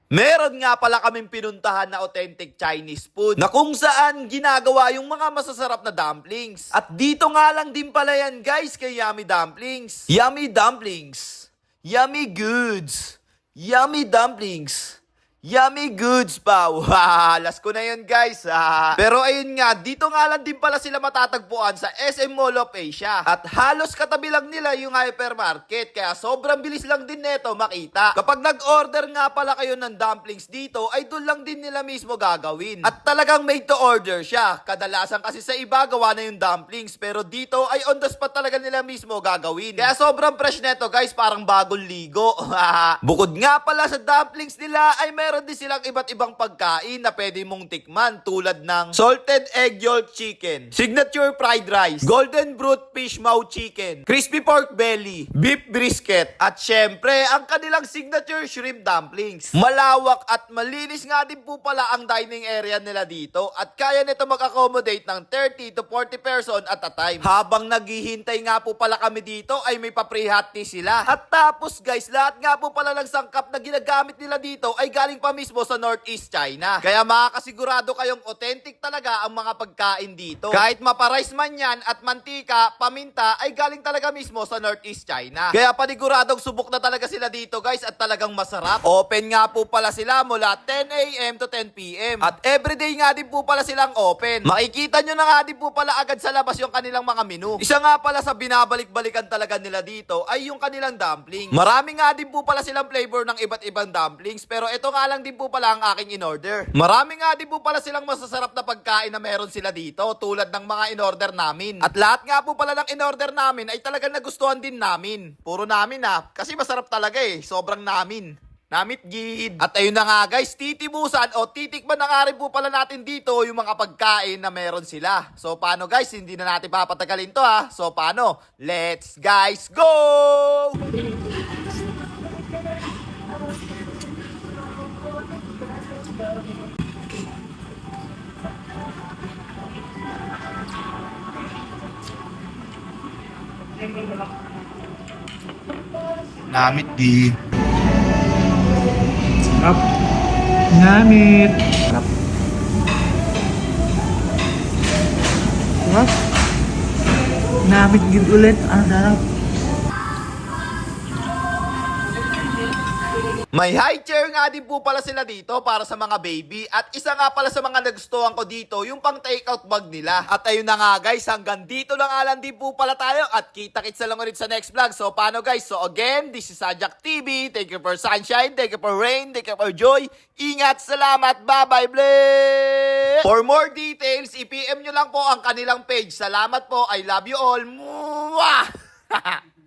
Meron nga pala kaming pinuntahan na authentic Chinese food na kung saan ginagawa yung mga masasarap na dumplings. At dito nga lang din pala yan guys kay Yummy Dumplings. Yummy Dumplings. Yummy Goods. Yummy Dumplings. Yummy goods pa. Halas ko na yun guys. Pero ayun nga, dito nga lang din pala sila matatagpuan sa SM Mall of Asia. At halos katabi lang nila yung hypermarket. Kaya sobrang bilis lang din neto makita. Kapag nag-order nga pala kayo ng dumplings dito, ay doon lang din nila mismo gagawin. At talagang made to order siya. Kadalasan kasi sa iba gawa na yung dumplings. Pero dito ay on the spot talaga nila mismo gagawin. Kaya sobrang fresh neto guys, parang bagong ligo. Bukod nga pala sa dumplings nila ay meron din silang iba't ibang pagkain na pwede mong tikman tulad ng salted egg yolk chicken, signature fried rice, golden brood fish mouth chicken, crispy pork belly, beef brisket, at syempre ang kanilang signature shrimp dumplings. Malawak at malinis nga din po pala ang dining area nila dito at kaya nito mag-accommodate ng 30 to 40 person at a time. Habang naghihintay nga po pala kami dito ay may pa-free hot tea sila. At tapos guys, lahat nga po pala ng sangkap na ginagamit nila dito ay galing pa mismo sa Northeast China. Kaya makakasigurado kayong authentic talaga ang mga pagkain dito. Kahit maparice man yan at mantika, paminta ay galing talaga mismo sa Northeast China. Kaya paniguradong subok na talaga sila dito guys at talagang masarap. Open nga po pala sila mula 10 a.m. to 10 p.m. At everyday nga din po pala silang open. Makikita nyo na nga din po pala agad sa labas yung kanilang mga menu. Isa nga pala sa binabalik-balikan talaga nila dito ay yung kanilang dumpling. Marami nga din po pala silang flavor ng iba't ibang dumplings pero ito nga lang din po pala ang aking in-order. Marami nga din po pala silang masasarap na pagkain na meron sila dito tulad ng mga in-order namin. At lahat nga po pala ng in-order namin ay talagang nagustuhan din namin. Puro namin kasi masarap talaga sobrang namin. Namit gid. At ayun na nga guys, titibusan o titikman na nga rin po pala natin dito yung mga pagkain na meron sila. So paano guys, hindi na natin papatagalin to So paano? Let's guys go! Namit di. Sarap. Namit. Sarap. Sarap. Namit gid ulit. Ang sarap. May high chair nga din po pala sila dito para sa mga baby. At isa nga pala sa mga nagustuhan ko dito, yung pang takeout bag nila. At ayun na nga guys, hanggang dito lang alam din po pala tayo. At kita-kits na lang ulit sa next vlog. So paano guys? So again, this is Sajak TV. Thank you for sunshine, thank you for rain, thank you for joy. Ingat, salamat, bye-bye, bleh! For more details, i-PM nyo lang po ang kanilang page. Salamat po, I love you all. Mwah!